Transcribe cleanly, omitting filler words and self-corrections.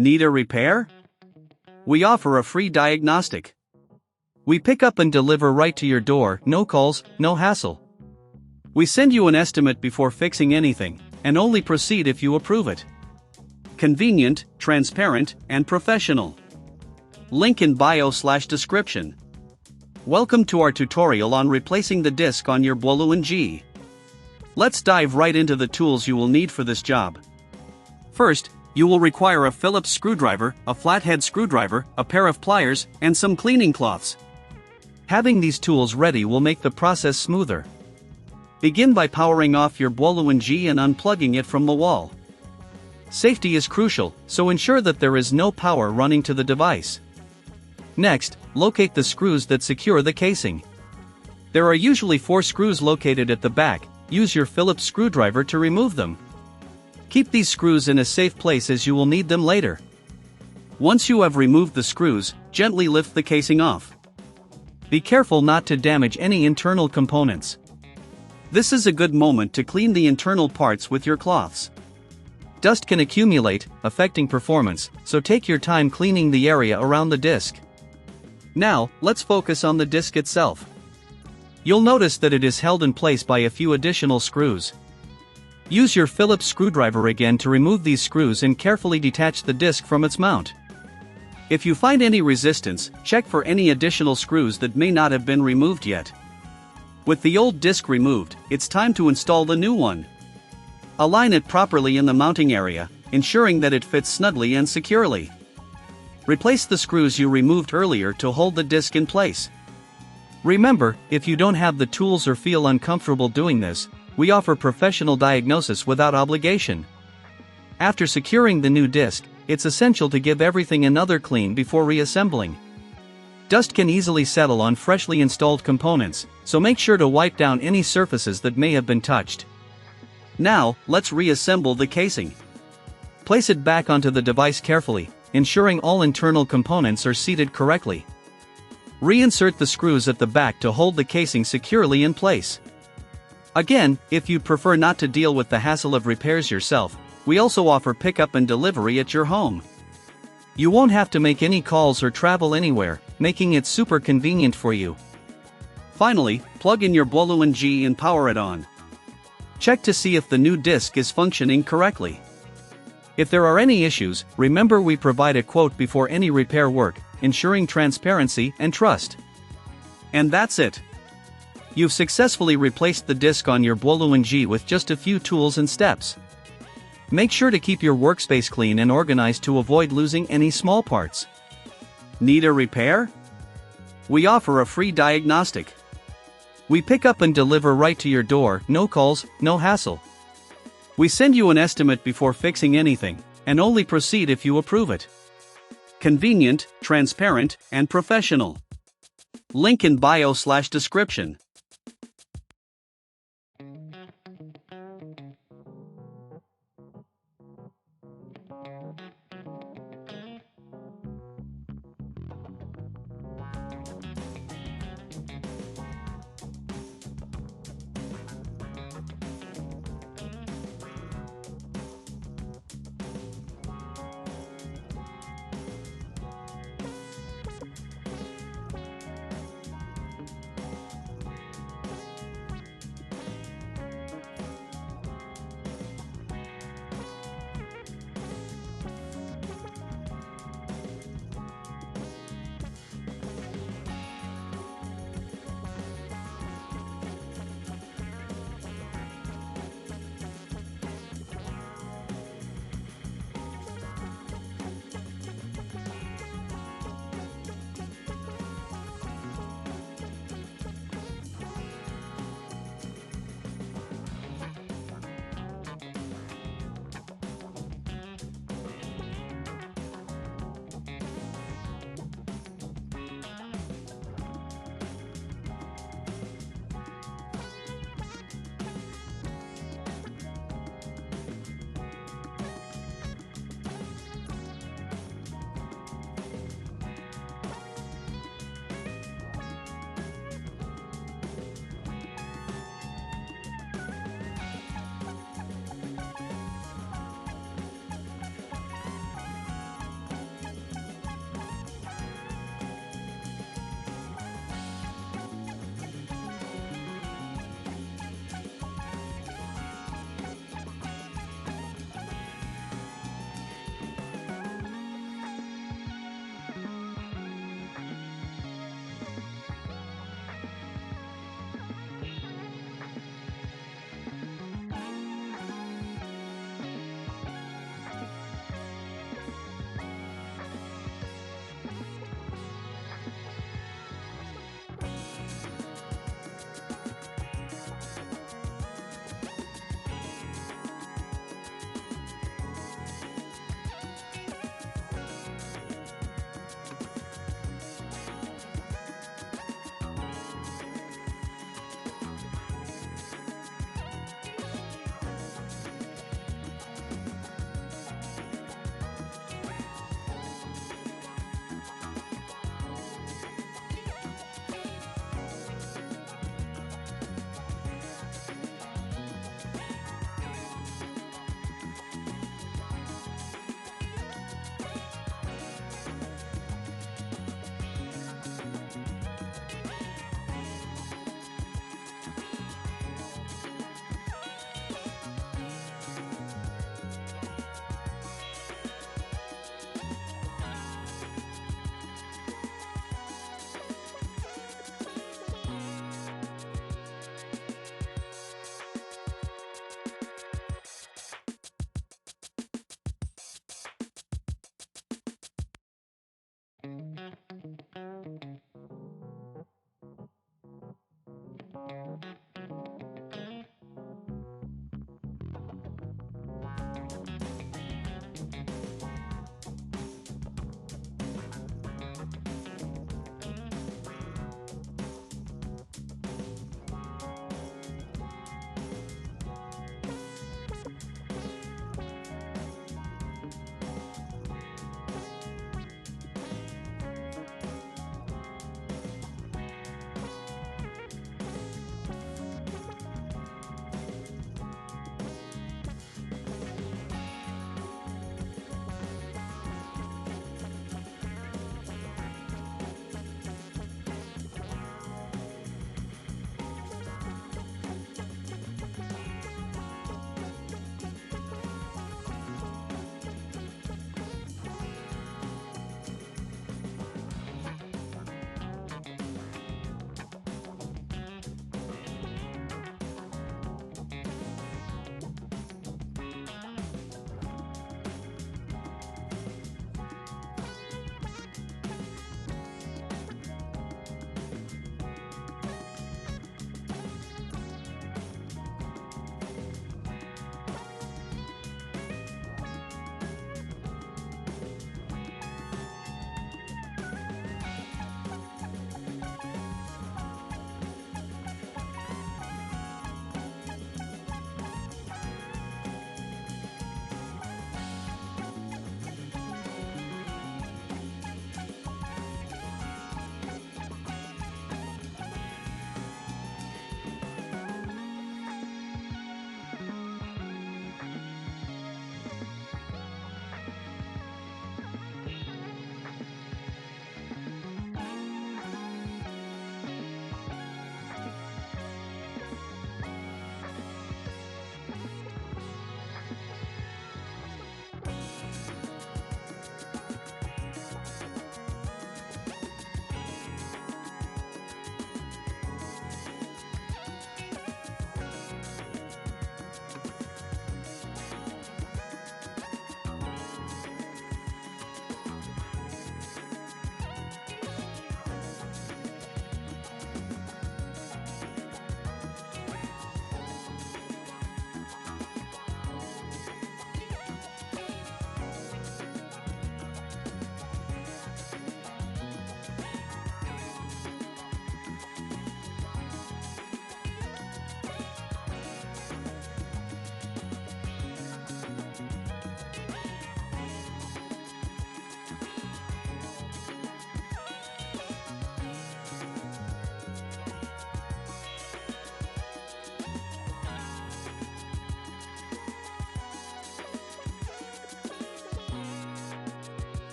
Need a repair? We offer a free diagnostic. We pick up and deliver right to your door, no calls, no hassle. We send you an estimate before fixing anything, and only proceed if you approve it. Convenient, transparent, and professional. Link in bio/description. Welcome to our tutorial on replacing the disc on your Bolun Ji. Let's dive right into the tools you will need for this job. First, you will require a Phillips screwdriver, a flathead screwdriver, a pair of pliers, and some cleaning cloths. Having these tools ready will make the process smoother. Begin by powering off your Bolun Ji and unplugging it from the wall. Safety is crucial, so ensure that there is no power running to the device. Next, locate the screws that secure the casing. There are usually 4 screws located at the back. Use your Phillips screwdriver to remove them. Keep these screws in a safe place as you will need them later. Once you have removed the screws, gently lift the casing off. Be careful not to damage any internal components. This is a good moment to clean the internal parts with your cloths. Dust can accumulate, affecting performance, so take your time cleaning the area around the disc. Now, let's focus on the disc itself. You'll notice that it is held in place by a few additional screws. Use your Phillips screwdriver again to remove these screws and carefully detach the disc from its mount. If you find any resistance, check for any additional screws that may not have been removed yet. With the old disc removed, it's time to install the new one. Align it properly in the mounting area, ensuring that it fits snugly and securely. Replace the screws you removed earlier to hold the disc in place. Remember, if you don't have the tools or feel uncomfortable doing this, we offer professional diagnosis without obligation. After securing the new disc, it's essential to give everything another clean before reassembling. Dust can easily settle on freshly installed components, so make sure to wipe down any surfaces that may have been touched. Now, let's reassemble the casing. Place it back onto the device carefully, ensuring all internal components are seated correctly. Reinsert the screws at the back to hold the casing securely in place. Again, if you'd prefer not to deal with the hassle of repairs yourself, we also offer pickup and delivery at your home. You won't have to make any calls or travel anywhere, making it super convenient for you. Finally, plug in your Bolun Ji and power it on. Check to see if the new disc is functioning correctly. If there are any issues, remember we provide a quote before any repair work, ensuring transparency and trust. And that's it. You've successfully replaced the disc on your Bolun Ji with just a few tools and steps. Make sure to keep your workspace clean and organized to avoid losing any small parts. Need a repair? We offer a free diagnostic. We pick up and deliver right to your door, no calls, no hassle. We send you an estimate before fixing anything, and only proceed if you approve it. Convenient, transparent, and professional. Link in bio/description.